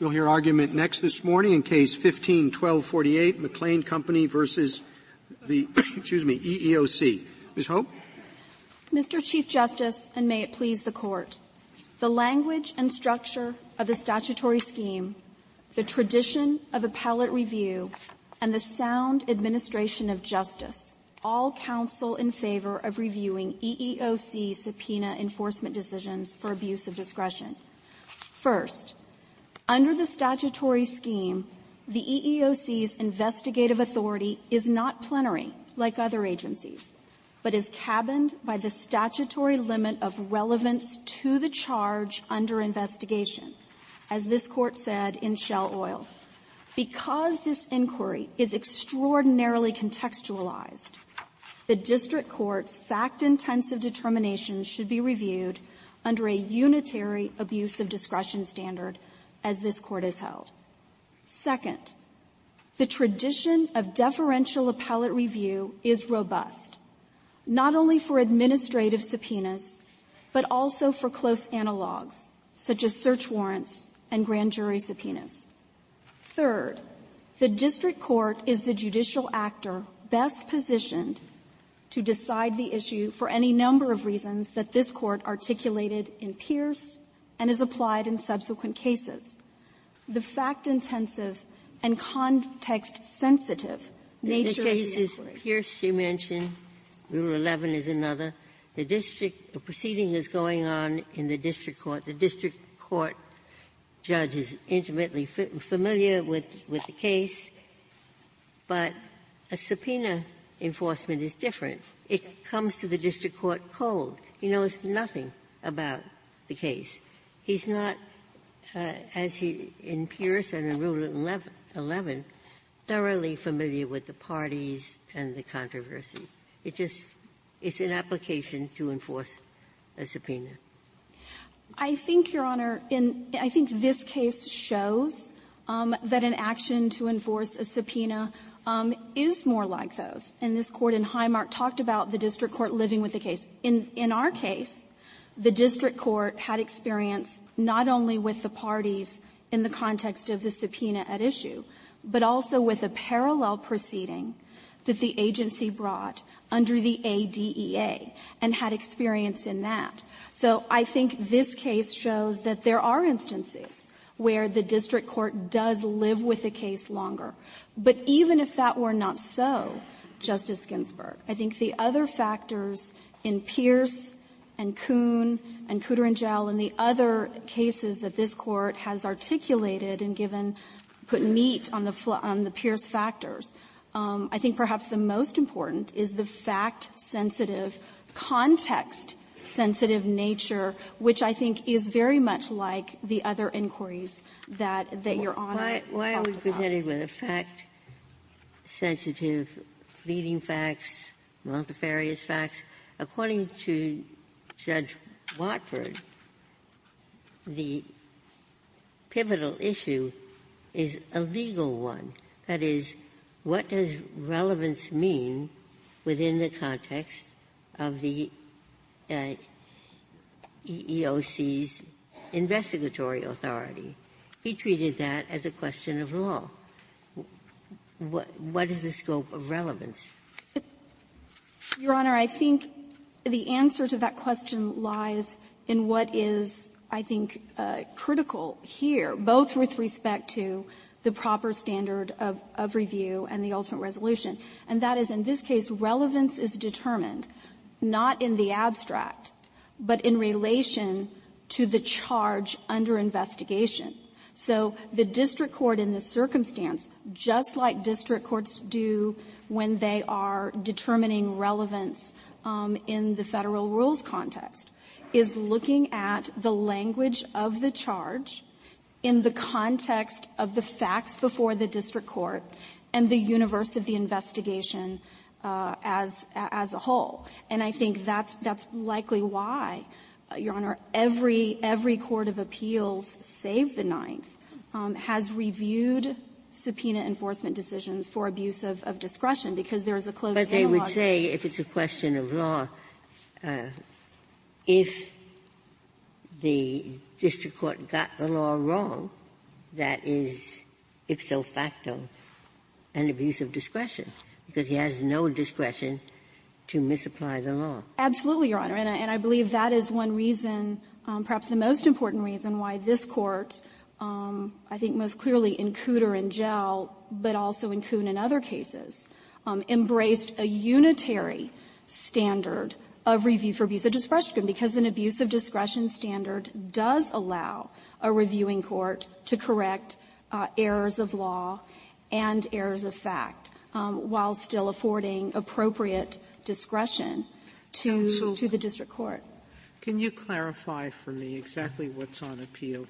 We'll hear argument next this morning in Case 15-1248, McLane Company versus the EEOC. Ms. Hope? Mr. Chief Justice, and may it please the Court, the language and structure of the statutory scheme, the tradition of appellate review, and the sound administration of justice all counsel in favor of reviewing EEOC subpoena enforcement decisions for abuse of discretion. First, under the statutory scheme, the EEOC's investigative authority is not plenary like other agencies, but is cabined by the statutory limit of relevance to the charge under investigation, as this Court said in Shell Oil. Because this inquiry is extraordinarily contextualized, the district court's fact-intensive determinations should be reviewed under a unitary abuse of discretion standard, as this Court has held. Second, the tradition of deferential appellate review is robust, not only for administrative subpoenas, but also for close analogs, such as search warrants and grand jury subpoenas. Third, the district court is the judicial actor best positioned to decide the issue for any number of reasons that this Court articulated in Pierce and is applied in subsequent cases. The fact-intensive and context-sensitive nature of the inquiry. The case is Pierce, you mentioned. Rule 11 is another. The proceeding is going on in the district court. The district court judge is intimately familiar with the case, but a subpoena enforcement is different. It comes to the district court cold. He knows nothing about the case. He's not, in Pierce and in Rule 11, thoroughly familiar with the parties and the controversy. It's an application to enforce a subpoena. I think, Your Honor, I think this case shows that an action to enforce a subpoena is more like those. And this Court in Highmark talked about the district court living with the case. In our case, the district court had experience not only with the parties in the context of the subpoena at issue, but also with a parallel proceeding that the agency brought under the ADEA and had experience in that. So I think this case shows that there are instances where the district court does live with the case longer. But even if that were not so, Justice Ginsburg, I think the other factors in Pierce and Kuhn and Cooter and Gell and the other cases that this Court has articulated and put meat on the Pierce factors, I think perhaps the most important is the fact-sensitive, context-sensitive nature, which I think is very much like the other inquiries that Your Honor Why are we presented with a fact-sensitive, leading facts, multifarious facts? According to Judge Watford, the pivotal issue is a legal one. That is, what does relevance mean within the context of the EEOC's investigatory authority? He treated that as a question of law. What is the scope of relevance? Your Honor, I think the answer to that question lies in what is, I think, critical here, both with respect to the proper standard of review and the ultimate resolution. And that is, in this case, relevance is determined not in the abstract, but in relation to the charge under investigation. So the district court in this circumstance, just like district courts do when they are determining relevance in the federal rules context, is looking at the language of the charge in the context of the facts before the district court and the universe of the investigation as a whole. And I think that's likely why, Your Honor, every court of appeals, save the Ninth, has reviewed subpoena enforcement decisions for abuse of discretion, because there is a close But they would say, if it's a question of law, if the district court got the law wrong, that is ipso facto an abuse of discretion, because he has no discretion to misapply the law. Absolutely, Your Honor. And I believe that is one reason, perhaps the most important reason why this Court, I think most clearly in Cooter and Gell, but also in Kuhn and other cases, embraced a unitary standard of review for abuse of discretion, because an abuse of discretion standard does allow a reviewing court to correct errors of law and errors of fact, while still affording appropriate discretion to the district court. Can you clarify for me exactly what's on appeal?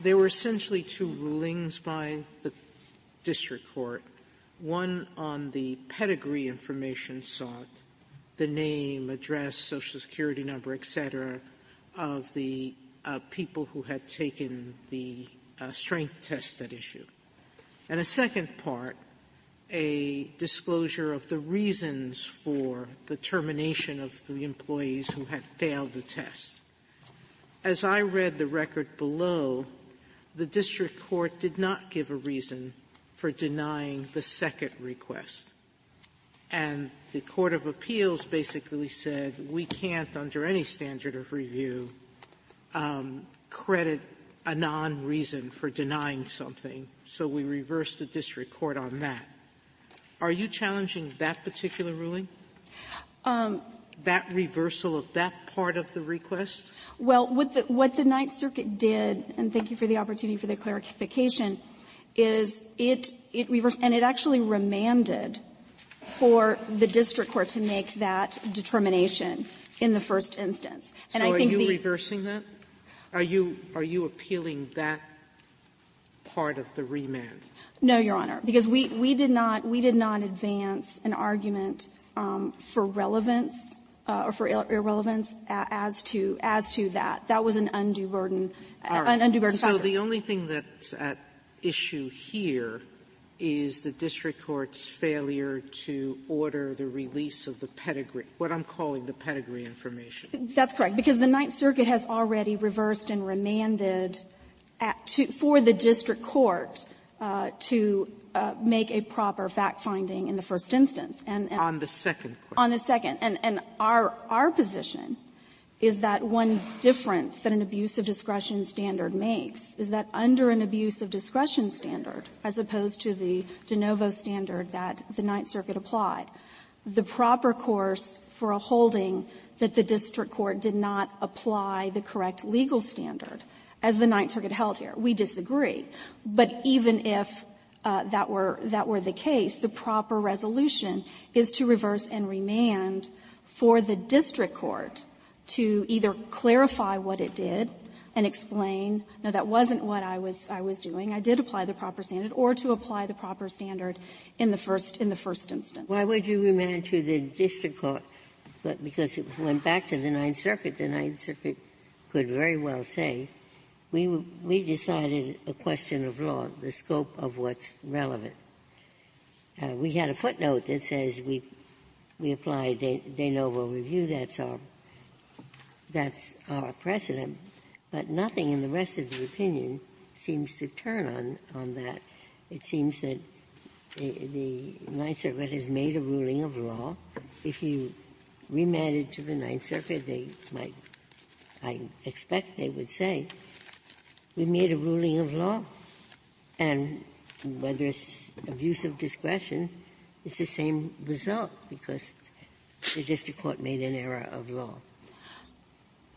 There were essentially two rulings by the district court, one on the pedigree information sought, the name, address, social security number, et cetera, of the people who had taken the strength test at issue. And a second part, a disclosure of the reasons for the termination of the employees who had failed the test. As I read the record below, the district court did not give a reason for denying the second request. And the Court of Appeals basically said, we can't, under any standard of review, credit a non-reason for denying something, so we reversed the district court on that. Are you challenging that particular ruling? That reversal of that part of the request? Well, what the Ninth Circuit did, and thank you for the opportunity for the clarification, is it reversed, and it actually remanded for the district court to make that determination in the first instance. And so I think are you reversing that? Are you appealing that part of the remand? No, Your Honor, because we did not advance an argument for relevance or for irrelevance as to that. That was an undue burden. An undue burden so factor. The only thing that's at issue here is the district court's failure to order the release of the pedigree, what I'm calling the pedigree information. That's correct, because the Ninth Circuit has already reversed and remanded for the district court to make a proper fact-finding in the first instance. And on the second question. On the second. And our position is that one difference that an abuse of discretion standard makes is that under an abuse of discretion standard, as opposed to the de novo standard that the Ninth Circuit applied, the proper course for a holding that the district court did not apply the correct legal standard, as the Ninth Circuit held here. We disagree. But even if that were the case, the proper resolution is to reverse and remand for the district court to either clarify what it did and explain, no, that wasn't what I was doing. I did apply the proper standard, or to apply the proper standard in the first instance. Why would you remand to the district court? But because it went back to the Ninth Circuit could very well say, we decided a question of law, the scope of what's relevant. We had a footnote that says we apply de novo review. That's our precedent. But nothing in the rest of the opinion seems to turn on that. It seems that the Ninth Circuit has made a ruling of law. If you remand it to the Ninth Circuit, I expect they would say, we made a ruling of law, and whether it's abuse of discretion, it's the same result because the district court made an error of law.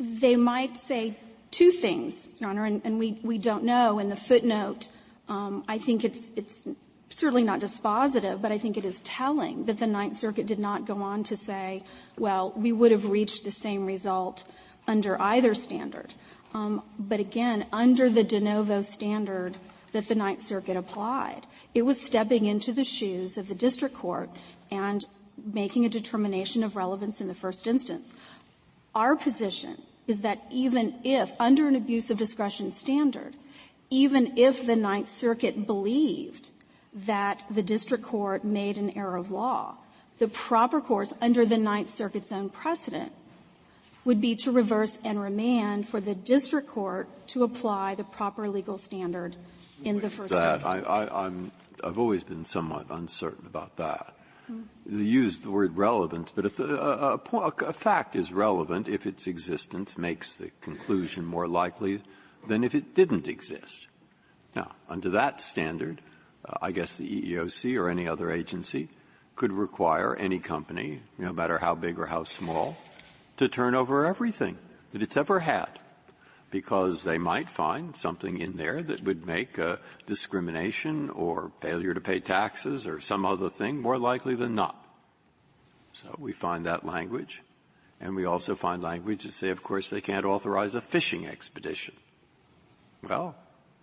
They might say two things, Your Honor, and we don't know. In the footnote, I think it's certainly not dispositive, but I think it is telling that the Ninth Circuit did not go on to say, well, we would have reached the same result under either standard. But again, under the de novo standard that the Ninth Circuit applied, it was stepping into the shoes of the district court and making a determination of relevance in the first instance. Our position is that even if, under an abuse of discretion standard, even if the Ninth Circuit believed that the district court made an error of law, the proper course under the Ninth Circuit's own precedent would be to reverse and remand for the district court to apply the proper legal standard in the first that instance. I've always been somewhat uncertain about that. They use the word relevance, but if a fact is relevant if its existence makes the conclusion more likely than if it didn't exist. Now, under that standard, I guess the EEOC or any other agency could require any company, no matter how big or how small, to turn over everything that it's ever had, because they might find something in there that would make discrimination or failure to pay taxes or some other thing more likely than not. So we find that language. And we also find language that say, of course, they can't authorize a fishing expedition. Well,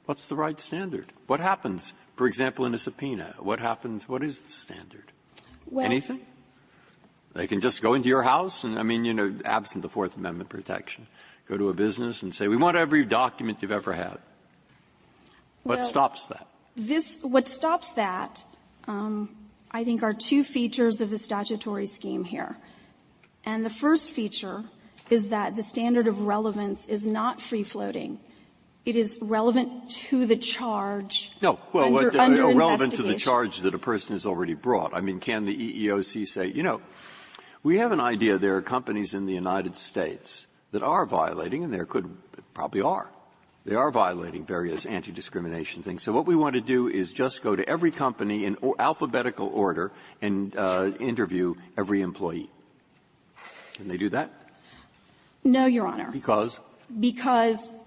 what's the right standard? What happens, for example, in a subpoena? What happens? What is the standard? Well, anything? They can just go into your house and, absent the Fourth Amendment protection, go to a business and say, we want every document you've ever had. What stops that? What stops that, I think, are two features of the statutory scheme here. And the first feature is that the standard of relevance is not free-floating. It is relevant to the charge. No, well, under relevant to the charge that a person has already brought. I mean, can the EEOC say, we have an idea there are companies in the United States that are violating, and probably are. They are violating various anti-discrimination things. So what we want to do is just go to every company in alphabetical order and interview every employee. Can they do that? No, Your Honor. Because,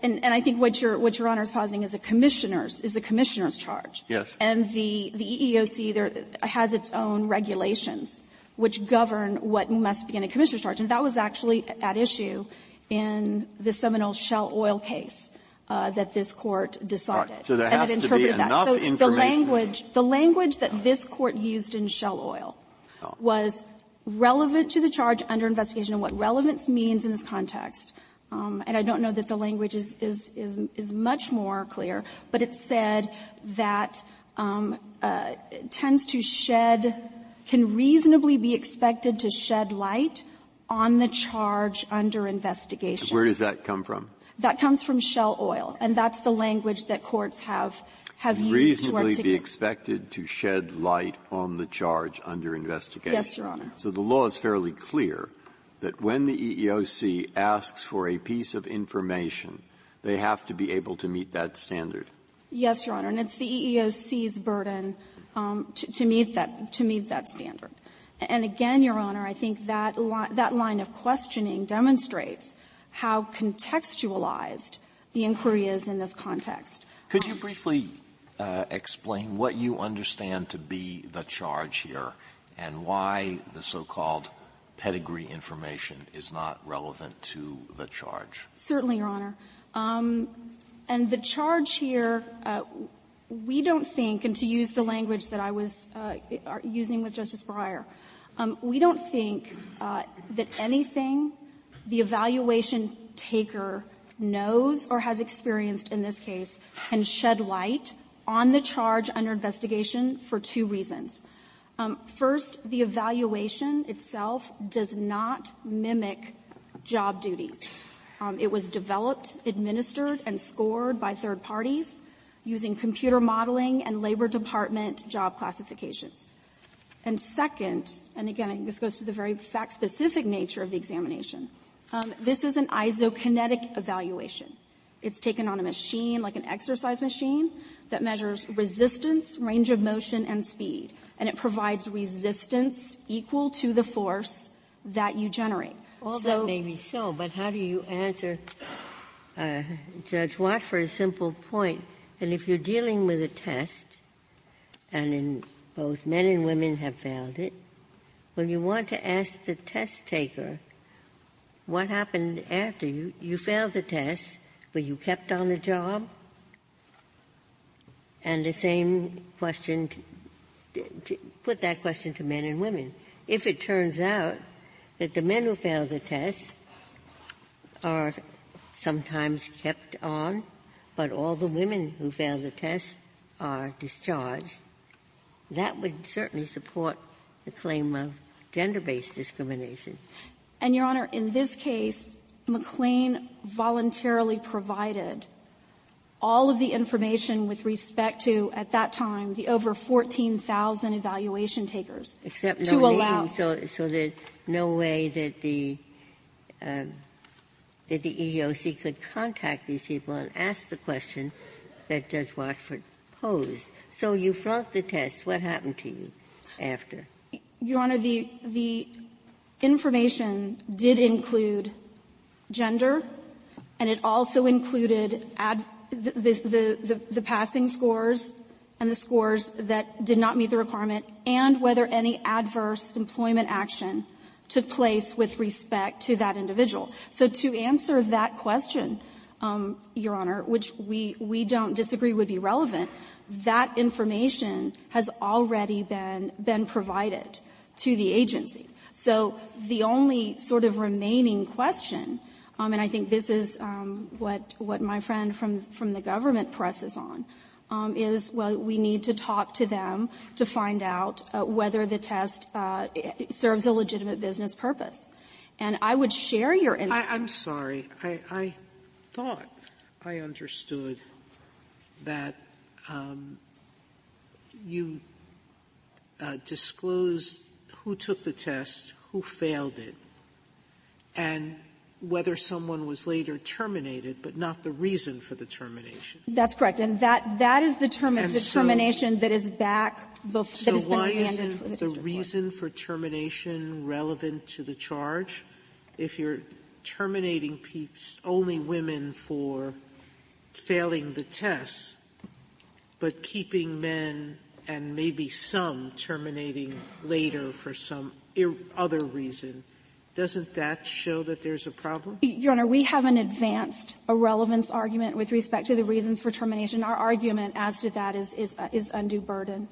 and I think what Your Honor is positing is a commissioner's charge. Yes. And the EEOC there has its own regulations which govern what must be in a commissioner's charge. And that was actually at issue in the Seminole Shell Oil case that this court decided. Right. So there has to be enough information. The language that this court used in Shell Oil was relevant to the charge under investigation, and what relevance means in this context. And I don't know that the language is much more clear, but it said that tends to can reasonably be expected to shed light on the charge under investigation. Where does that come from? That comes from Shell Oil, and that's the language that courts have used reasonably to articulate. Be expected to shed light on the charge under investigation. Yes, Your Honor. So the law is fairly clear that when the EEOC asks for a piece of information, they have to be able to meet that standard. Yes, Your Honor, and it's the EEOC's burden to meet that standard. And again, Your Honor, I think that line of questioning demonstrates how contextualized the inquiry is in this context. Could you briefly explain what you understand to be the charge here and why the so-called pedigree information is not relevant to the charge? Certainly, Your Honor. And the charge here, we don't think, and to use the language that I was using with Justice Breyer, we don't think that anything the evaluation taker knows or has experienced in this case can shed light on the charge under investigation for two reasons. First, the evaluation itself does not mimic job duties. It was developed, administered, and scored by third parties using computer modeling and Labor Department job classifications. And second, and again, this goes to the very fact-specific nature of the examination, this is an isokinetic evaluation. It's taken on a machine, like an exercise machine, that measures resistance, range of motion, and speed. And it provides resistance equal to the force that you generate. All that may be so, but how do you answer Judge Watt for a simple point? And if you're dealing with a test, and both men and women have failed it, well, you want to ask the test taker what happened after you failed the test, but you kept on the job? And the same question, to put that question to men and women. If it turns out that the men who failed the test are sometimes kept on, but all the women who failed the test are discharged, that would certainly support the claim of gender-based discrimination. And, Your Honor, in this case, McLane voluntarily provided all of the information with respect to, at that time, the over 14,000 evaluation takers. Except to no allow name, so there's no way that the EEOC could contact these people and ask the question that Judge Watford posed. So you flunked the test. What happened to you after? Your Honor, the information did include gender, and it also included the passing scores and the scores that did not meet the requirement, and whether any adverse employment action took place with respect to that individual. So to answer that question, Your Honor, which we don't disagree would be relevant, that information has already been provided to the agency. So the only sort of remaining question, and I think this is what my friend from the government presses on, is, well, we need to talk to them to find out whether the test serves a legitimate business purpose. And I would share your I'm sorry. I thought I understood that you disclosed who took the test, who failed it, and whether someone was later terminated, but not the reason for the termination. That's correct. And that is the termination that is back that has been remanded for the district court. So why isn't the reason for termination relevant to the charge? If you're terminating only women for failing the test, but keeping men and maybe some terminating later for some other reason, doesn't that show that there's a problem? Your Honor, we haven't advanced a relevance argument with respect to the reasons for termination. Our argument as to that is undue burden.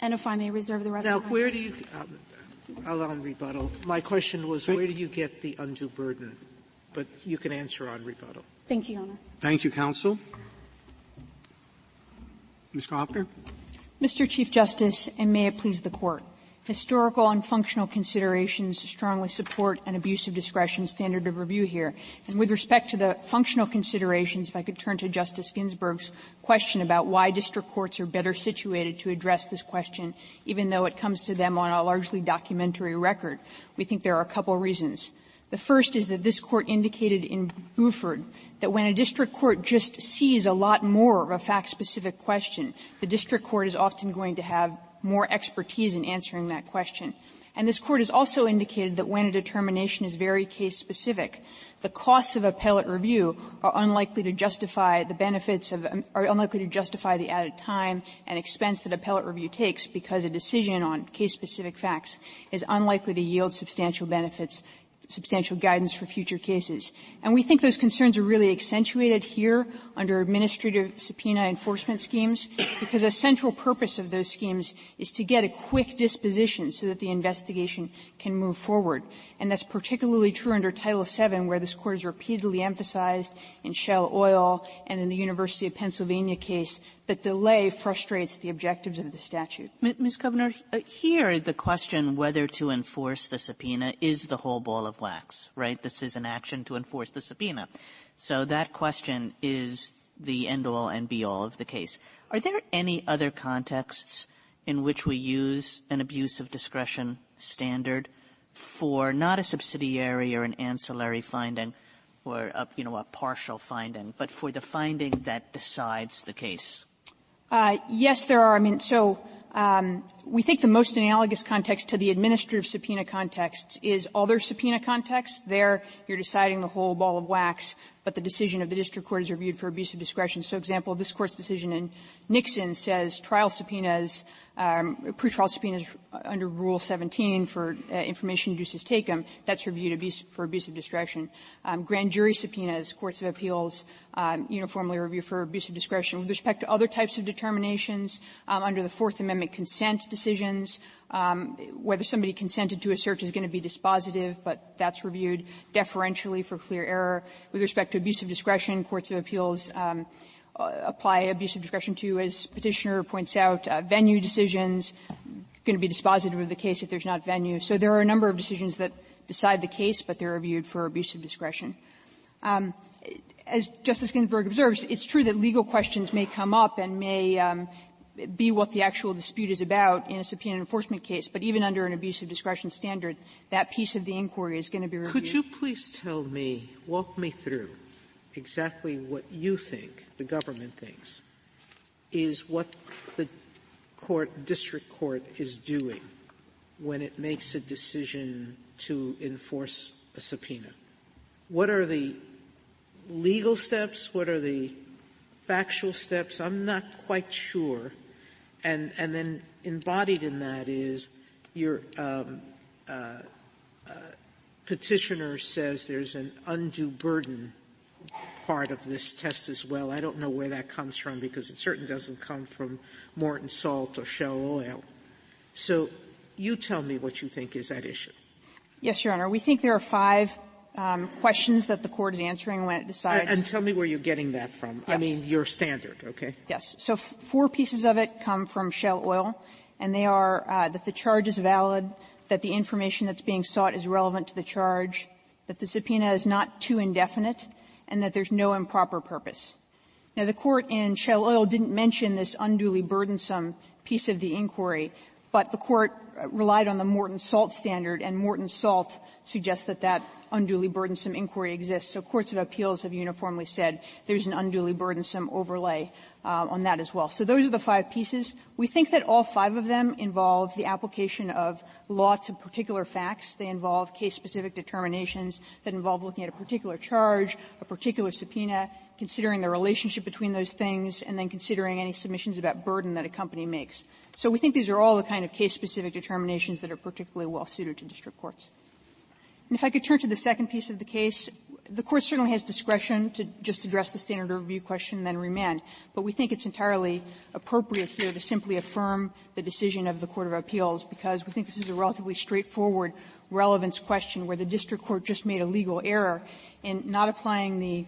And if I may reserve the rest now, of my where time. do you I'll on rebuttal. My question was, where do you get the undue burden? But you can answer on rebuttal. Thank you, Your Honor. Thank you, counsel. Ms. Kopner. Mr. Chief Justice, and may it please the Court, historical and functional considerations strongly support an abuse of discretion standard of review here. And with respect to the functional considerations, if I could turn to Justice Ginsburg's question about why district courts are better situated to address this question, even though it comes to them on a largely documentary record, we think there are a couple of reasons. The first is that this Court indicated in Buford that when a district court just sees a lot more of a fact-specific question, the district court is often going to have more expertise in answering that question. And this Court has also indicated that when a determination is very case-specific, the costs of appellate review are unlikely to justify the benefits are unlikely to justify the added time and expense that appellate review takes, because a decision on case-specific facts is unlikely to yield substantial benefits, substantial guidance for future cases. And we think those concerns are really accentuated here under administrative subpoena enforcement schemes, because a central purpose of those schemes is to get a quick disposition so that the investigation can move forward. And that's particularly true under Title VII, where this Court has repeatedly emphasized in Shell Oil and in the University of Pennsylvania case that delay frustrates the objectives of the statute. Ms. Governor, here the question whether to enforce the subpoena is the whole ball of wax, right? This is an action to enforce the subpoena. So that question is the end-all and be-all of the case. Are there any other contexts in which we use an abuse of discretion standard for not a subsidiary or an ancillary finding or a partial finding, but for the finding that decides the case? Yes, there are. I mean, so we think the most analogous context to the administrative subpoena context is other subpoena contexts. There, you're deciding the whole ball of wax, but the decision of the district court is reviewed for abuse of discretion. So, example, this Court's decision in Nixon says trial subpoenas, pretrial subpoenas under Rule 17 for information induces take-em, that's reviewed for abuse of discretion. Grand jury subpoenas, courts of appeals uniformly review for abuse of discretion. With respect to other types of determinations, under the Fourth Amendment consent decisions, whether somebody consented to a search is going to be dispositive, but that's reviewed deferentially for clear error. With respect to abuse of discretion, courts of appeals apply abuse of discretion to, as Petitioner points out, venue decisions, going to be dispositive of the case if there's not venue. So there are a number of decisions that decide the case, but they're reviewed for abuse of discretion. As Justice Ginsburg observes, it's true that legal questions may come up and may be what the actual dispute is about in a subpoena enforcement case, but even under an abuse of discretion standard, that piece of the inquiry is going to be reviewed. Could you please walk me through exactly what you think, the government thinks, is what the district court is doing when it makes a decision to enforce a subpoena? What are the legal steps? What are the factual steps? I'm not quite sure. And then embodied in that is your petitioner says there's an undue burden part of this test as well. I don't know where that comes from because it certainly doesn't come from Morton salt or Shell oil. So you tell me what you think is at issue. Yes, Your Honor. We think there are 5 questions that the Court is answering when it decides. And tell me where you're getting that from. Yes. I mean, your standard, okay? Yes. So 4 pieces of it come from Shell Oil, and they are that the charge is valid, that the information that's being sought is relevant to the charge, that the subpoena is not too indefinite, and that there's no improper purpose. Now, the Court in Shell Oil didn't mention this unduly burdensome piece of the inquiry, but the Court relied on the Morton salt standard, and Morton salt suggests that that unduly burdensome inquiry exists. So courts of appeals have uniformly said there's an unduly burdensome overlay on that as well. So those are the 5 pieces. We think that all 5 of them involve the application of law to particular facts. They involve case-specific determinations that involve looking at a particular charge, a particular subpoena, considering the relationship between those things, and then considering any submissions about burden that a company makes. So we think these are all the kind of case-specific determinations that are particularly well-suited to district courts. And if I could turn to the second piece of the case, the Court certainly has discretion to just address the standard of review question and then remand, but we think it's entirely appropriate here to simply affirm the decision of the Court of Appeals because we think this is a relatively straightforward relevance question where the district court just made a legal error in not applying the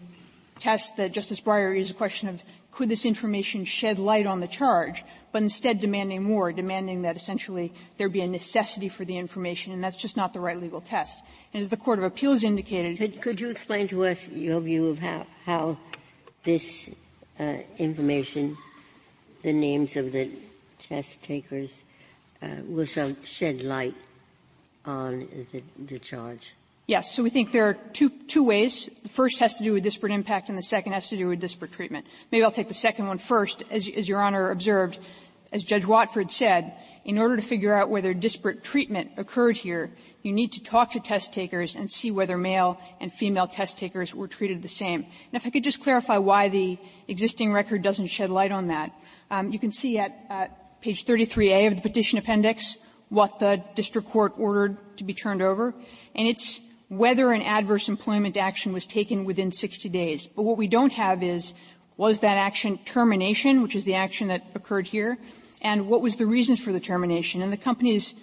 test that Justice Breyer is a question of could this information shed light on the charge, but instead demanding more, demanding that essentially there be a necessity for the information, and that's just not the right legal test. And as the Court of Appeals indicated — Could you explain to us your view of how this information, the names of the test takers, will shed light on the charge? Yes. So we think there are two ways. The first has to do with disparate impact, and the second has to do with disparate treatment. Maybe I'll take the second one first. As Your Honor observed, as Judge Watford said, in order to figure out whether disparate treatment occurred here, you need to talk to test takers and see whether male and female test takers were treated the same. And if I could just clarify why the existing record doesn't shed light on that, you can see at page 33A of the petition appendix what the district court ordered to be turned over, and it's whether an adverse employment action was taken within 60 days. But what we don't have is, was that action termination, which is the action that occurred here, and what was the reasons for the termination? And the company's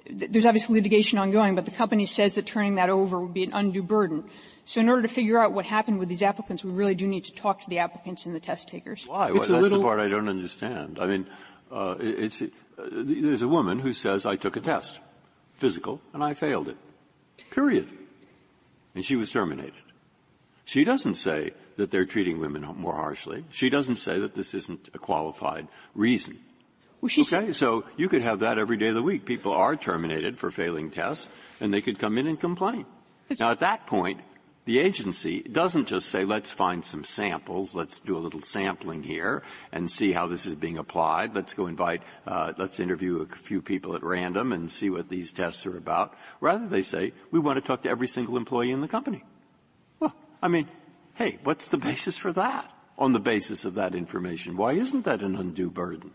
there's obviously litigation ongoing, but the company says that turning that over would be an undue burden. So in order to figure out what happened with these applicants, we really do need to talk to the applicants and the test takers. Why? Well, that's the part I don't understand. I mean, there's a woman who says, I took a test, physical, and I failed it. Period. And she was terminated. She doesn't say that they're treating women more harshly. She doesn't say that this isn't a qualified reason. Well, okay? So you could have that every day of the week. People are terminated for failing tests, and they could come in and complain. Now, at that point, the agency doesn't just say, let's find some samples, let's do a little sampling here and see how this is being applied. Let's go let's interview a few people at random and see what these tests are about. Rather, they say, we want to talk to every single employee in the company. Well, I mean, hey, what's the basis for that? On the basis of that information, why isn't that an undue burden?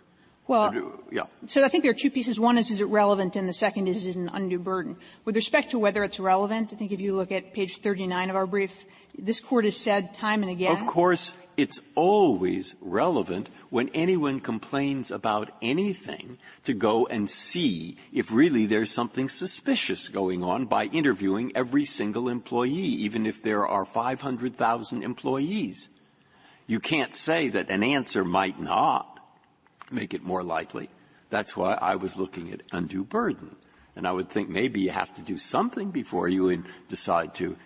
Well, yeah. So I think there are two pieces. One is it relevant, and the second is it an undue burden. With respect to whether it's relevant, I think if you look at page 39 of our brief, this Court has said time and again. Of course, it's always relevant when anyone complains about anything to go and see if really there's something suspicious going on by interviewing every single employee, even if there are 500,000 employees. You can't say that an answer might not make it more likely. That's why I was looking at undue burden. And I would think maybe you have to do something before you decide to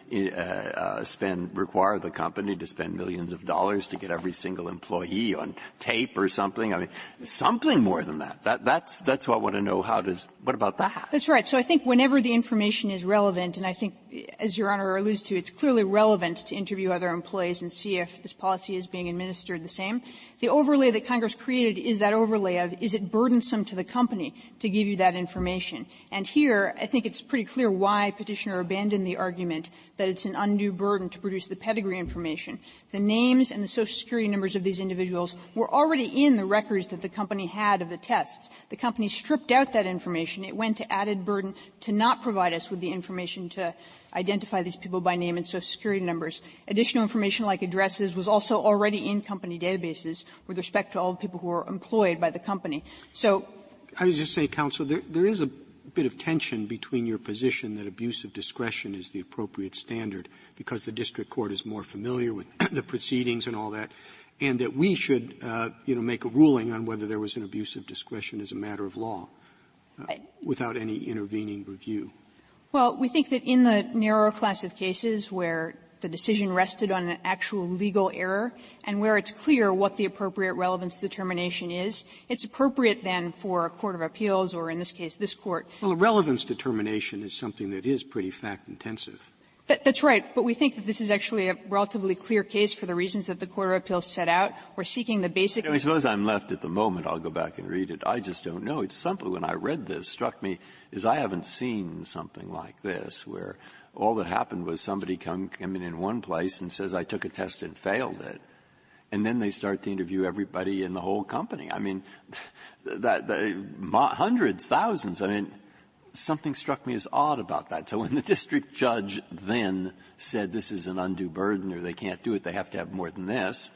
require the company to spend millions of dollars to get every single employee on tape or something. I mean, something more than that. That's what I want to know. What about that? That's right. So I think whenever the information is relevant, and I think, as Your Honor alludes to, it's clearly relevant to interview other employees and see if this policy is being administered the same. The overlay that Congress created is that overlay of, is it burdensome to the company to give you that information? And here, I think it's pretty clear why Petitioner abandoned the argument that it's an undue burden to produce the pedigree information. The names and the Social Security numbers of these individuals were already in the records that the company had of the tests. The company stripped out that information. It went to added burden to not provide us with the information to identify these people by name and Social Security numbers. Additional information like addresses was also already in company databases with respect to all the people who were employed by the company. So I was just saying, counsel, there is a bit of tension between your position that abuse of discretion is the appropriate standard because the district court is more familiar with the proceedings and all that, and that we should, make a ruling on whether there was an abuse of discretion as a matter of law without any intervening review. Well, we think that in the narrower class of cases where the decision rested on an actual legal error and where it's clear what the appropriate relevance determination is, it's appropriate then for a court of appeals, or in this case, this court. Well, a relevance determination is something that is pretty fact-intensive. That's right, but we think that this is actually a relatively clear case for the reasons that the Court of Appeals set out. We're seeking the basic. I suppose I'm left at the moment. I'll go back and read it. I just don't know. It's something when I read this struck me is I haven't seen something like this where all that happened was somebody come in one place and says, I took a test and failed it. And then they start to interview everybody in the whole company. I mean, hundreds, thousands. I mean, something struck me as odd about that. So when the district judge then said this is an undue burden or they can't do it, they have to have more than this,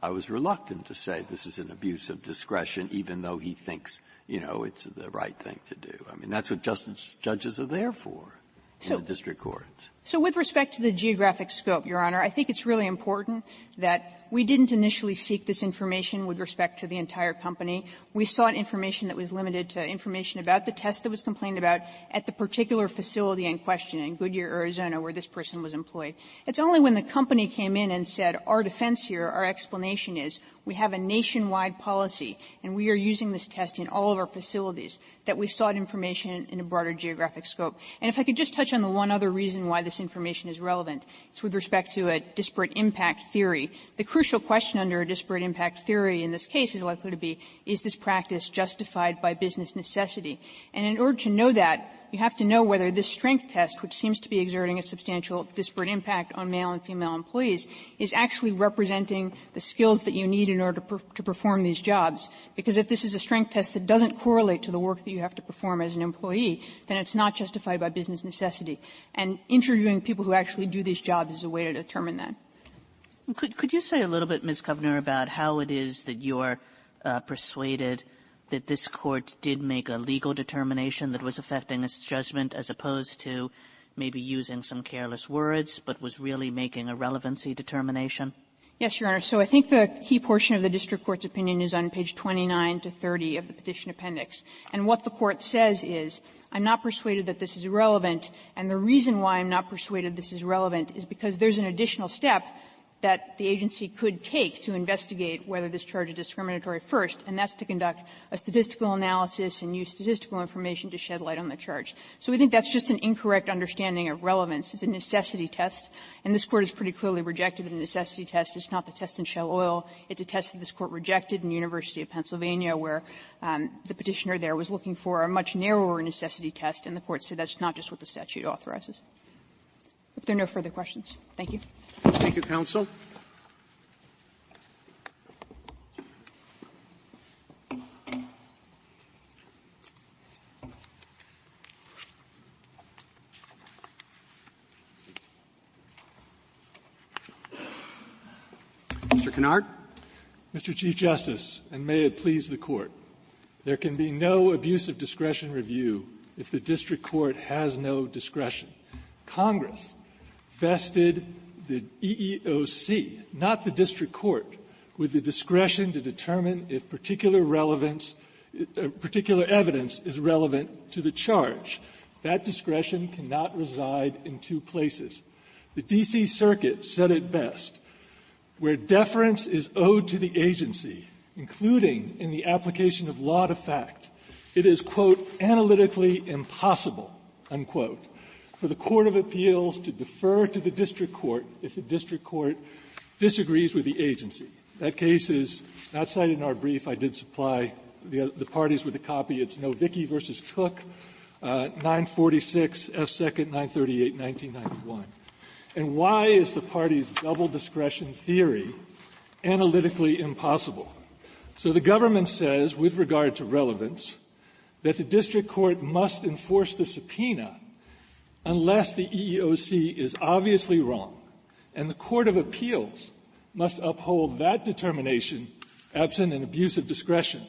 I was reluctant to say this is an abuse of discretion, even though he thinks, it's the right thing to do. I mean, that's what judges are there for in the district courts. So with respect to the geographic scope, Your Honor, I think it's really important that we didn't initially seek this information with respect to the entire company. We sought information that was limited to information about the test that was complained about at the particular facility in question in Goodyear, Arizona, where this person was employed. It's only when the company came in and said, our defense here, our explanation is, we have a nationwide policy, and we are using this test in all of our facilities, that we sought information in a broader geographic scope. And if I could just touch on the one other reason why this information is relevant, it's with respect to a disparate impact theory. The crucial question under a disparate impact theory in this case is likely to be, is this practice justified by business necessity? And in order to know that, you have to know whether this strength test, which seems to be exerting a substantial disparate impact on male and female employees, is actually representing the skills that you need in order to perform these jobs. Because if this is a strength test that doesn't correlate to the work that you have to perform as an employee, then it's not justified by business necessity. And interviewing people who actually do these jobs is a way to determine that. Could you say a little bit, Ms. Kovner, about how it is that you're persuaded that this Court did make a legal determination that was affecting its judgment as opposed to maybe using some careless words, but was really making a relevancy determination? Yes, Your Honor. So I think the key portion of the district court's opinion is on page 29 to 30 of the petition appendix. And what the court says is, I'm not persuaded that this is relevant, and the reason why I'm not persuaded this is relevant is because there's an additional step that the agency could take to investigate whether this charge is discriminatory first, and that's to conduct a statistical analysis and use statistical information to shed light on the charge. So we think that's just an incorrect understanding of relevance. It's a necessity test, and this Court has pretty clearly rejected the necessity test. It's not the test in Shell Oil. It's a test that this Court rejected in the University of Pennsylvania, where the petitioner there was looking for a much narrower necessity test, and the Court said that's not just what the statute authorizes. If there are no further questions, thank you. Thank you, counsel. Mr. Kennard. Mr. Chief Justice, and may it please the Court, there can be no abuse of discretion review if the district court has no discretion. Congress vested the EEOC, not the district court, with the discretion to determine if particular evidence is relevant to the charge. That discretion cannot reside in two places. The D.C. Circuit said it best. Where deference is owed to the agency, including in the application of law to fact, it is, quote, analytically impossible, unquote, for the Court of Appeals to defer to the district court if the district court disagrees with the agency. That case is not cited in our brief. I did supply the parties with a copy. It's Novicki versus Cook, 946 F. 2nd, 938, 1991. And why is the party's double discretion theory analytically impossible? So the government says, with regard to relevance, that the district court must enforce the subpoena unless the EEOC is obviously wrong, and the Court of Appeals must uphold that determination absent an abuse of discretion,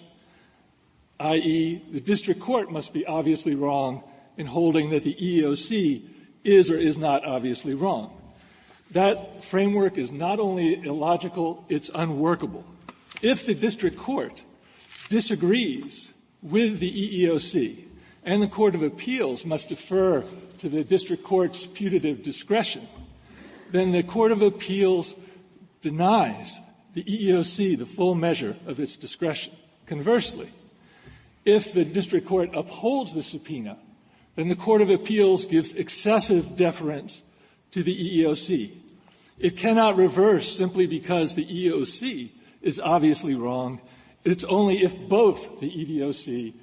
i.e., the district court must be obviously wrong in holding that the EEOC is or is not obviously wrong. That framework is not only illogical, it's unworkable. If the district court disagrees with the EEOC and the Court of Appeals must defer to the district court's putative discretion, then the Court of Appeals denies the EEOC the full measure of its discretion. Conversely, if the district court upholds the subpoena, then the Court of Appeals gives excessive deference to the EEOC. It cannot reverse simply because the EEOC is obviously wrong. It's only if both the EEOC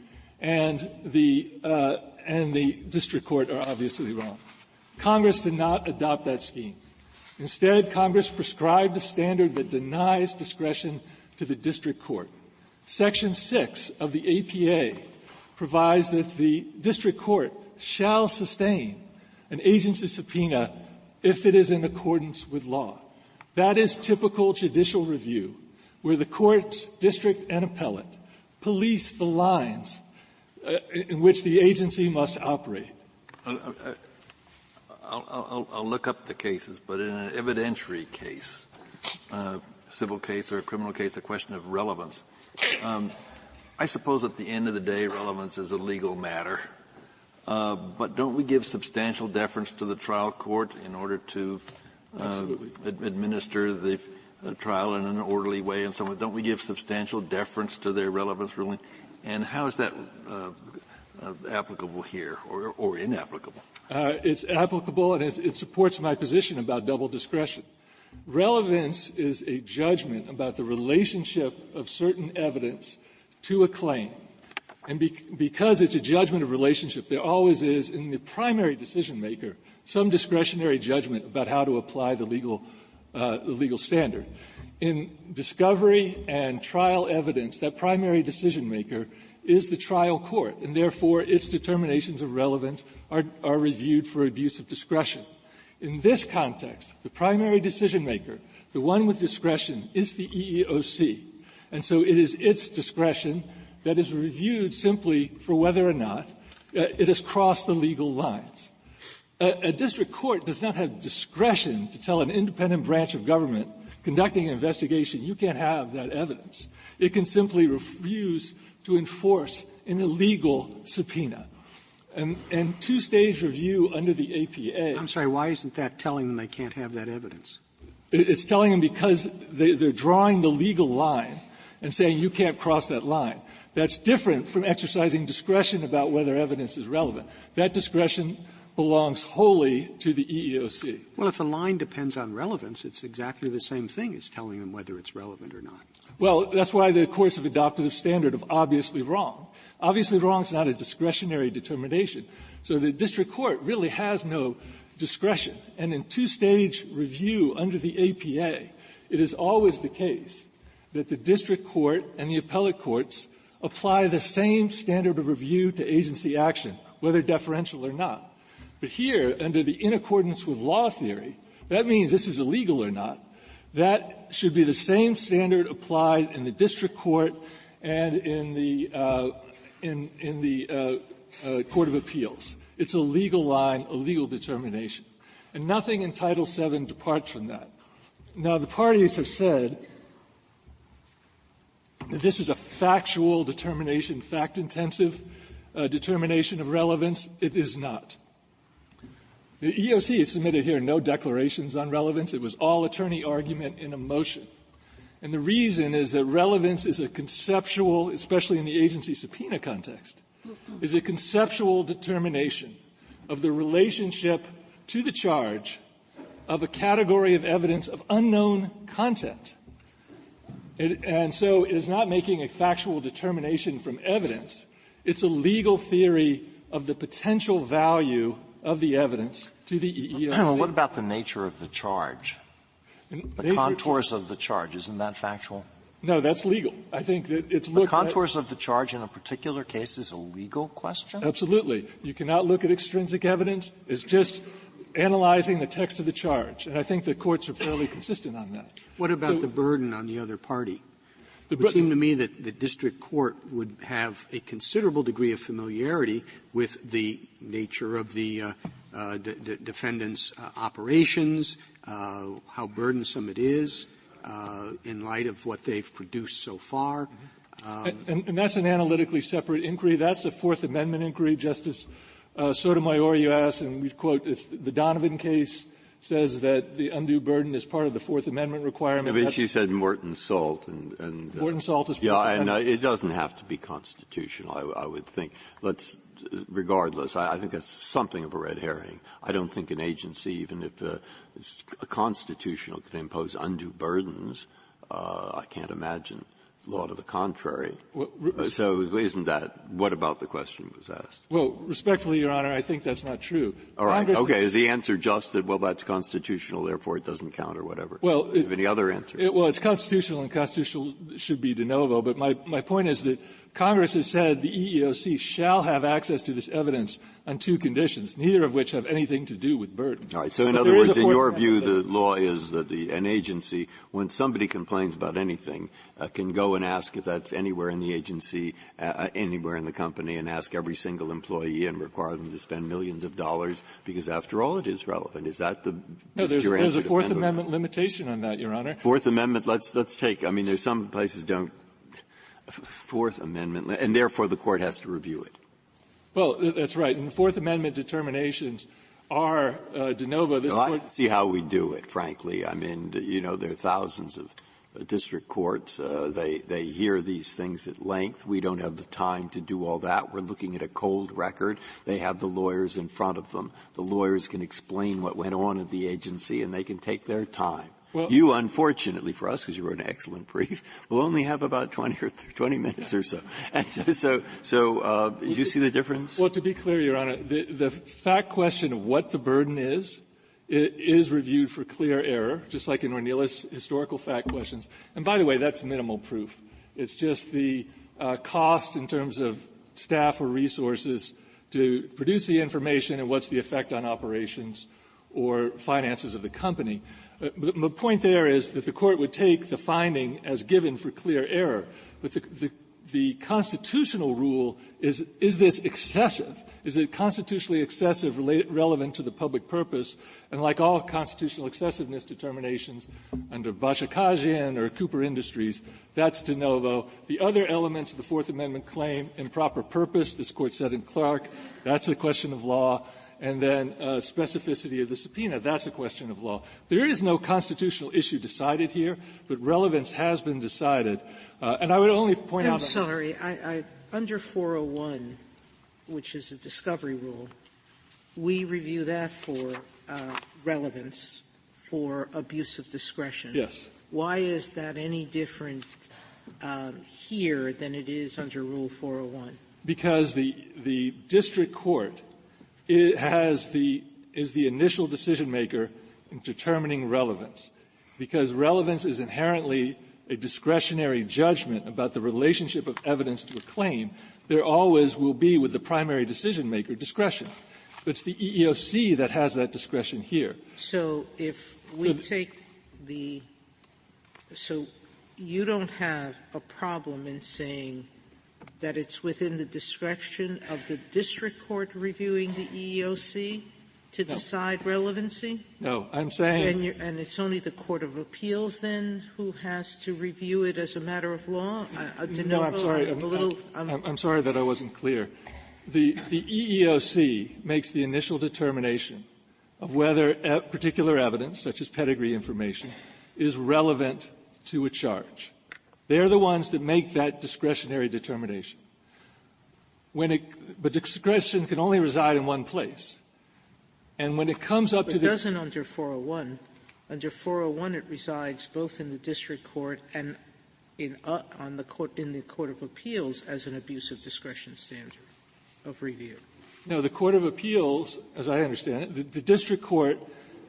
and the district court are obviously wrong. Congress did not adopt that scheme. Instead, Congress prescribed a standard that denies discretion to the district court. Section 6 of the APA provides that the district court shall sustain an agency subpoena if it is in accordance with law. That is typical judicial review, where the courts, district and appellate, police the lines in which the agency must operate. I'll look up the cases, but in an evidentiary case, civil case or a criminal case, a question of relevance, I suppose at the end of the day relevance is a legal matter. But don't we give substantial deference to the trial court in order to administer the trial in an orderly way and so on? Don't we give substantial deference to their relevance ruling? And how is that applicable here or inapplicable? It's applicable, and it supports my position about double discretion. Relevance is a judgment about the relationship of certain evidence to a claim. And because it's a judgment of relationship, there always is, in the primary decision maker, some discretionary judgment about how to apply the legal standard. In discovery and trial evidence, that primary decision maker is the trial court, and therefore its determinations of relevance are reviewed for abuse of discretion. In this context, the primary decision maker, the one with discretion, is the EEOC. And so it is its discretion that is reviewed simply for whether or not it has crossed the legal lines. A district court does not have discretion to tell an independent branch of government conducting an investigation, you can't have that evidence. It can simply refuse to enforce an illegal subpoena. And two-stage review under the APA. I'm sorry, why isn't that telling them they can't have that evidence? It's telling them because they're drawing the legal line and saying you can't cross that line. That's different from exercising discretion about whether evidence is relevant. That discretion belongs wholly to the EEOC. Well, if the line depends on relevance, it's exactly the same thing as telling them whether it's relevant or not. Well, that's why the courts have adopted a standard of obviously wrong. Obviously wrong is not a discretionary determination. So the district court really has no discretion. And in two-stage review under the APA, it is always the case that the district court and the appellate courts apply the same standard of review to agency action, whether deferential or not. But here, under the in accordance with law theory, that means this is illegal or not. That should be the same standard applied in the district court and in the Court of Appeals. It's a legal line, a legal determination. And nothing in Title VII departs from that. Now, the parties have said that this is a factual determination, fact-intensive determination of relevance? It is not. The EEOC has submitted here no declarations on relevance. It was all attorney argument in a motion. And the reason is that relevance is a conceptual, especially in the agency subpoena context, is a conceptual determination of the relationship to the charge of a category of evidence of unknown content. And so it is not making a factual determination from evidence. It's a legal theory of the potential value of the evidence to the EEOC. What about the nature of the charge? The contours of the charge, isn't that factual? No, that's legal. I think that it's looked the contours of the charge in a particular case is a legal question? Absolutely. You cannot look at extrinsic evidence. It's just analyzing the text of the charge. And I think the courts are fairly consistent on that. What about the burden on the other party? It would seem to me that the district court would have a considerable degree of familiarity with the nature of the defendant's operations, how burdensome it is, in light of what they've produced so far. And that's an analytically separate inquiry. That's the Fourth Amendment inquiry, Justice Sotomayor. You asked, and we quote, it's the Donovan case says that the undue burden is part of the Fourth Amendment requirement. I mean, she said Morton Salt and Morton Salt is it doesn't have to be constitutional. I would think. Regardless, I think that's something of a red herring. I don't think an agency, even if it's constitutional, can impose undue burdens. I can't imagine law to the contrary. So isn't that, what about the question was asked? Well, respectfully, Your Honor, I think that's not true. All right. Okay. Is the answer just that, well, that's constitutional, therefore it doesn't count or whatever? Well, do you have any other answer? Well, it's constitutional, and constitutional should be de novo. But my point is that Congress has said the EEOC shall have access to this evidence on two conditions, neither of which have anything to do with burden. All right. So in other words, in your view, the law is that an agency, when somebody complains about anything, can go and ask if that's anywhere in the agency, anywhere in the company, and ask every single employee and require them to spend millions of dollars, because after all, it is relevant. Is that the No, there's a Fourth Amendment limitation on that, Your Honor. Fourth Amendment, let's take, I mean, there's some places don't. Fourth Amendment, and therefore the court has to review it. Well, that's right. And the Fourth Amendment determinations are de novo. This I court see how we do it, frankly. I mean, there are thousands of district courts. They hear these things at length. We don't have the time to do all that. We're looking at a cold record. They have the lawyers in front of them. The lawyers can explain what went on at the agency, and they can take their time. Well, you, unfortunately for us, because you wrote an excellent brief, will only have about 20 minutes or so. And so, do you see the difference? Well, to be clear, Your Honor, the fact question of what the burden is reviewed for clear error, just like in Ornelas historical fact questions. And by the way, that's minimal proof. It's just the cost in terms of staff or resources to produce the information and what's the effect on operations or finances of the company. The point there is that the court would take the finding as given for clear error. But the constitutional rule is this excessive? Is it constitutionally excessive, relevant to the public purpose? And like all constitutional excessiveness determinations under Bashakajian or Cooper Industries, that's de novo. The other elements of the Fourth Amendment claim, improper purpose, this court said in Clark, that's a question of law. And then specificity of the subpoena, that's a question of law. There is no constitutional issue decided here, but relevance has been decided. And I would only point out— I'm sorry. Under 401, which is a discovery rule, we review that for relevance, for abuse of discretion. Yes. Why is that any different here than it is under Rule 401? Because the district court is the initial decision maker in determining relevance, because relevance is inherently a discretionary judgment about the relationship of evidence to a claim. There always will be, with the primary decision maker, discretion. But it's the EEOC that has that discretion here. So if we so you don't have a problem in saying that it's within the discretion of the district court reviewing the EEOC to decide relevancy? No, I'm saying— And it's only the Court of Appeals, then, who has to review it as a matter of law? No, I'm sorry. I'm sorry that I wasn't clear. The EEOC makes the initial determination of whether particular evidence, such as pedigree information, is relevant to a charge. They're the ones that make that discretionary determination. But discretion can only reside in one place. And when it comes up but to the... It doesn't under 401. Under 401, it resides both in the district court and in the Court of Appeals as an abuse of discretion standard of review. No, the Court of Appeals, as I understand it, the district court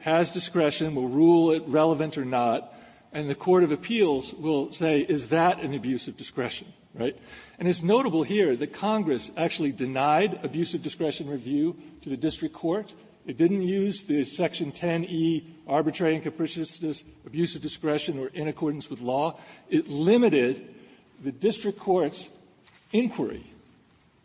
has discretion, will rule it relevant or not, and the Court of Appeals will say, is that an abuse of discretion, right? And it's notable here that Congress actually denied abuse of discretion review to the district court. It didn't use the Section 10E arbitrary and capriciousness, abuse of discretion, or in accordance with law. It limited the district court's inquiry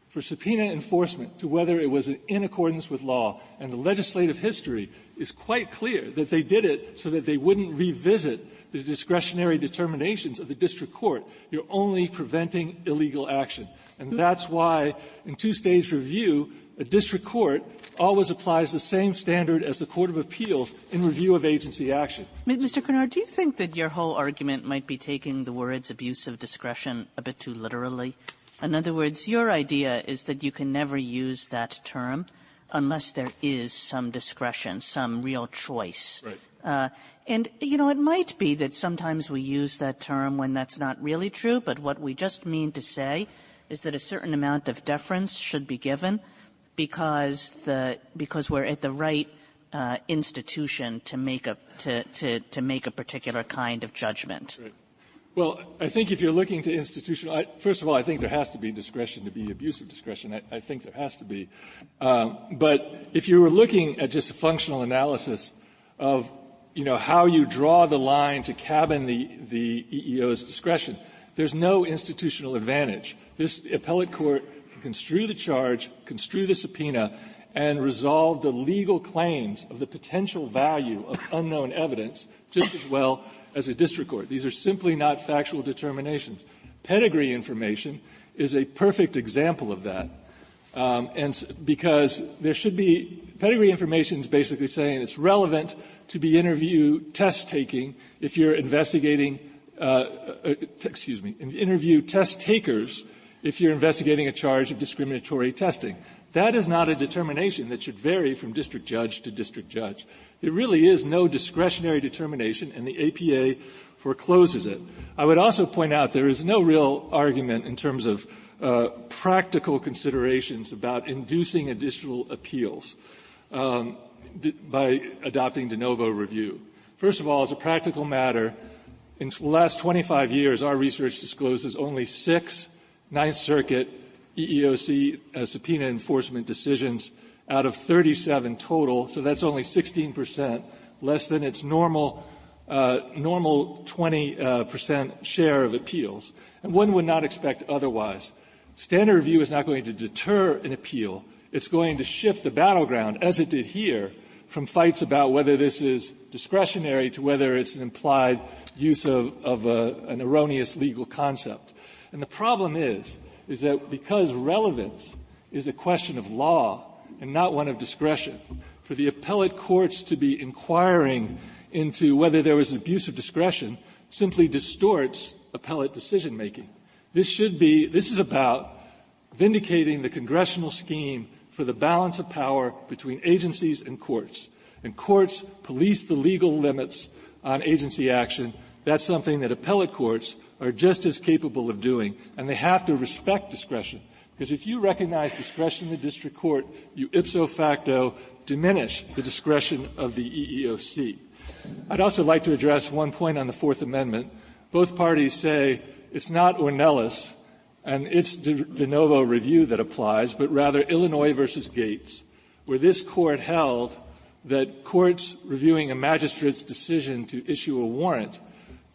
for subpoena enforcement to whether it was in accordance with law. And the legislative history is quite clear that they did it so that they wouldn't revisit the discretionary determinations of the district court. You're only preventing illegal action. And that's why in two-stage review, a district court always applies the same standard as the Court of Appeals in review of agency action. Mr. Kennard, do you think that your whole argument might be taking the words abuse of discretion a bit too literally? In other words, your idea is that you can never use that term unless there is some discretion, some real choice. Right. And, it might be that sometimes we use that term when that's not really true, but what we just mean to say is that a certain amount of deference should be given because we're at the right institution to make a particular kind of judgment. Right. Well, I think if you're looking to institutional, first of all, I think there has to be discretion to be abuse of discretion. I think there has to be. But if you were looking at just a functional analysis of, how you draw the line to cabin the EEO's discretion, there's no institutional advantage. This appellate court can construe the charge, construe the subpoena, and resolve the legal claims of the potential value of unknown evidence just as well as a district court. These are simply not factual determinations. Pedigree information is a perfect example of that. And because there should be pedigree information is basically saying it's relevant to be interview test taking if you're investigating interview test takers if you're investigating a charge of discriminatory testing. That is not a determination that should vary from district judge to district judge. There really is no discretionary determination, and the APA forecloses it. I would also point out there is no real argument in terms of practical considerations about inducing additional appeals by adopting de novo review. First of all, as a practical matter, in the last 25 years, our research discloses only 6 Ninth Circuit EEOC subpoena enforcement decisions out of 37 total, so that's only 16%, less than its normal 20% share of appeals. And one would not expect otherwise. Standard review is not going to deter an appeal. It's going to shift the battleground, as it did here, from fights about whether this is discretionary to whether it's an implied use of an erroneous legal concept. And the problem is that because relevance is a question of law and not one of discretion, for the appellate courts to be inquiring into whether there was an abuse of discretion simply distorts appellate decision-making. This is about vindicating the congressional scheme for the balance of power between agencies and courts. And courts police the legal limits on agency action. That's something that appellate courts are just as capable of doing, and they have to respect discretion. Because if you recognize discretion in the district court, you ipso facto diminish the discretion of the EEOC. I'd also like to address one point on the Fourth Amendment. Both parties say it's not Ornelas and it's de novo review that applies, but rather Illinois versus Gates, where this court held that courts reviewing a magistrate's decision to issue a warrant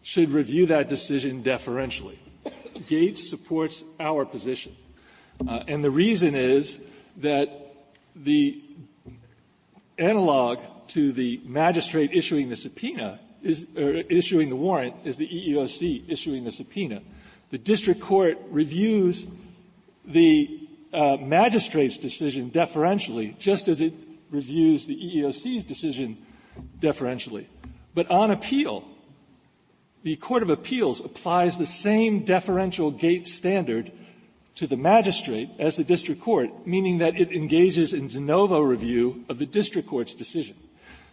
should review that decision deferentially. Gates supports our position. And the reason is that the analog to the magistrate issuing the subpoena issuing the warrant is the EEOC issuing the subpoena. The district court reviews the magistrate's decision deferentially, just as it reviews the EEOC's decision deferentially. But on appeal, the Court of Appeals applies the same deferential gate standard to the magistrate as the district court, meaning that it engages in de novo review of the district court's decision.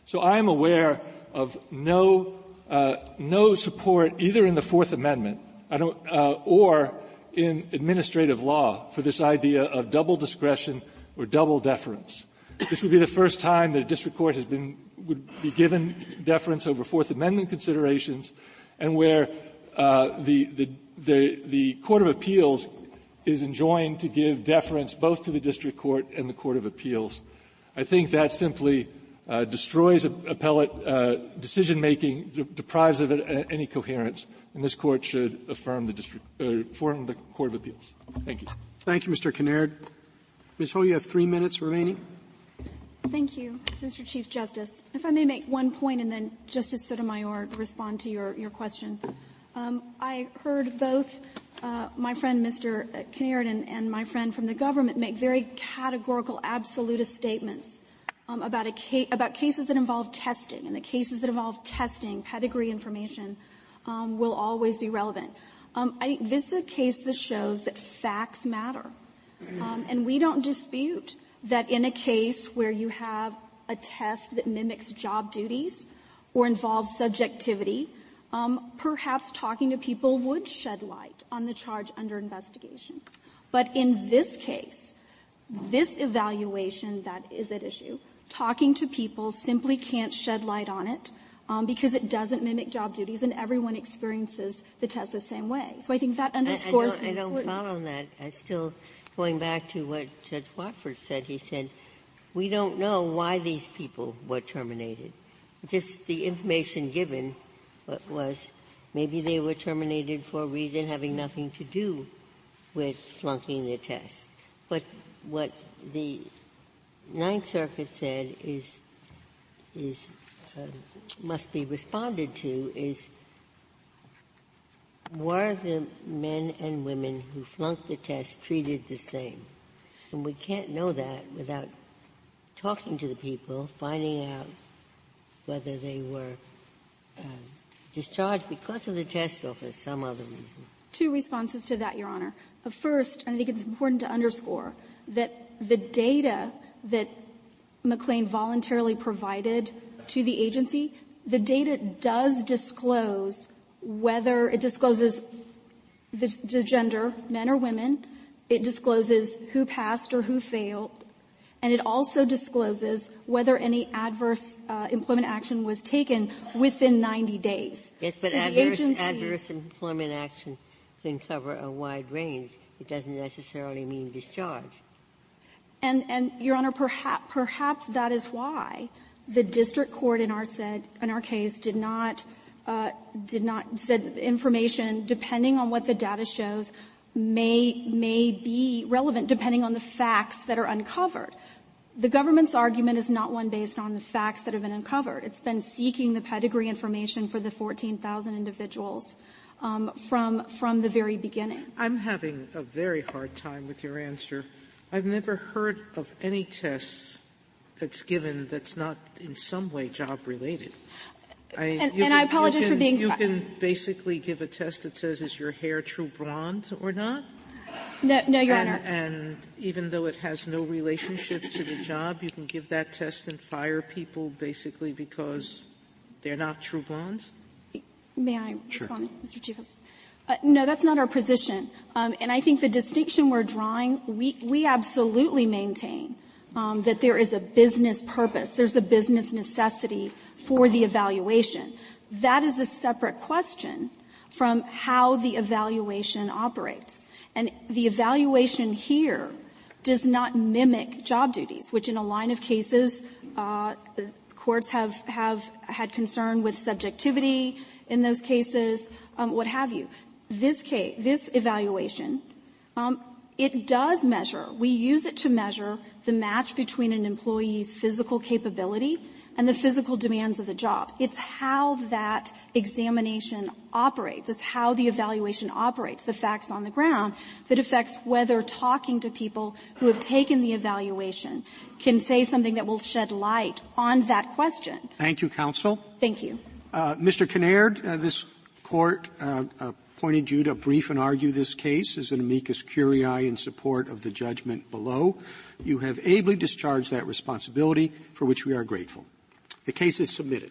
So I am aware of no support either in the Fourth Amendment or in administrative law for this idea of double discretion or double deference. This would be the first time that a district court would be given deference over Fourth Amendment considerations, and where the Court of Appeals is enjoined to give deference both to the district court and the Court of Appeals. I think that simply destroys appellate decision-making, deprives of it any coherence, and this Court should affirm the Court of Appeals. Thank you. Thank you, Mr. Kinnaird. Ms. Ho, you have 3 minutes remaining. Thank you, Mr. Chief Justice. If I may make one point and then Justice Sotomayor respond to your question. I heard both my friend Mr. Kinnaird and my friend from the government make very categorical, absolutist statements about cases that involve testing, and the cases that involve testing, pedigree information, will always be relevant. I think this is a case that shows that facts matter. And we don't dispute that in a case where you have a test that mimics job duties or involves subjectivity, perhaps talking to people would shed light on the charge under investigation. But in this case, this evaluation that is at issue, talking to people simply can't shed light on it because it doesn't mimic job duties, and everyone experiences the test the same way. So I think that underscores the importance. I don't follow that. I still, going back to what Judge Watford said, he said, we don't know why these people were terminated. Just the information given was maybe they were terminated for a reason having nothing to do with flunking the test. But what the Ninth Circuit said must be responded to is, were the men and women who flunked the test treated the same? And we can't know that without talking to the people, finding out whether they were discharged because of the test or for some other reason. 2 responses to that, Your Honor. First, I think it's important to underscore that the data that McLane voluntarily provided to the agency, the data does disclose whether it discloses the gender, men or women. It discloses who passed or who failed. And it also discloses whether any adverse employment action was taken within 90 days. Yes, but so adverse employment action can cover a wide range. It doesn't necessarily mean discharge. And Your Honor, perhaps that is why the district court in our case did not said information, depending on what the data shows, may be relevant depending on the facts that are uncovered. The government's argument is not one based on the facts that have been uncovered. It's been seeking the pedigree information for the 14,000 individuals from the very beginning. I'm having a very hard time with your answer. I've never heard of any tests that's given that's not in some way job-related. I apologize for being... You can basically give a test that says, is your hair true blonde or not? No, Your Honor. And even though it has no relationship to the job, you can give that test and fire people basically because they're not true blondes? May I respond, Mr. Chief Justice? No, that's not our position. And I think the distinction we're drawing, we absolutely maintain that there is a business purpose. There's a business necessity for the evaluation. That is a separate question from how the evaluation operates. And the evaluation here does not mimic job duties, which in a line of cases, courts have had concern with subjectivity in those cases, what have you. This evaluation, it does measure. We use it to measure the match between an employee's physical capability and the physical demands of the job. It's how that examination operates. It's how the evaluation operates, the facts on the ground, that affects whether talking to people who have taken the evaluation can say something that will shed light on that question. Thank you, counsel. Thank you. Mr. Kinnaird, this court appointed you to brief and argue this case as an amicus curiae in support of the judgment below. You have ably discharged that responsibility, for which we are grateful. The case is submitted.